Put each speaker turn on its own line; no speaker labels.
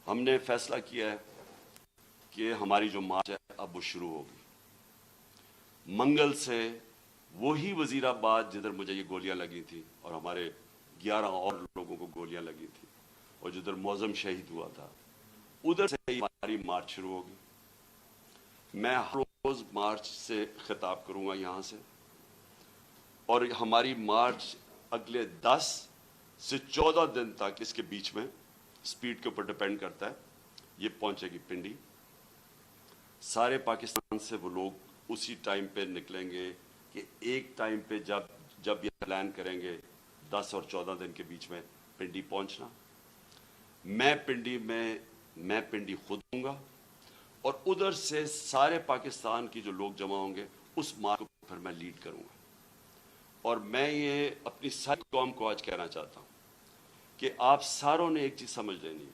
ہم نے فیصلہ کیا ہے کہ ہماری جو مارچ ہے اب وہ شروع ہوگی منگل سے. وہی وزیرآباد جدھر مجھے یہ گولیاں لگی تھیں اور ہمارے 11 اور لوگوں کو گولیاں لگی تھیں اور جدھر معظم شہید ہوا تھا, ادھر سے ہماری مارچ شروع ہوگی. میں ہر روز مارچ سے خطاب کروں گا یہاں سے, اور ہماری مارچ اگلے 10 سے 14 دن تک, اس کے بیچ میں سپیڈ کے اوپر ڈیپینڈ کرتا ہے, یہ پہنچے گی پنڈی. سارے پاکستان سے وہ لوگ اسی ٹائم پہ نکلیں گے کہ ایک ٹائم پہ جب یہ پلان کریں گے 10 اور 14 دن کے بیچ میں پنڈی پہنچنا. میں پنڈی خود ہوں گا, اور ادھر سے سارے پاکستان کی جو لوگ جمع ہوں گے اس مارچ کو پھر میں لیڈ کروں گا. اور میں یہ اپنی ساری قوم کو آج کہنا چاہتا ہوں کہ آپ ساروں نے ایک چیز سمجھ لینی ہے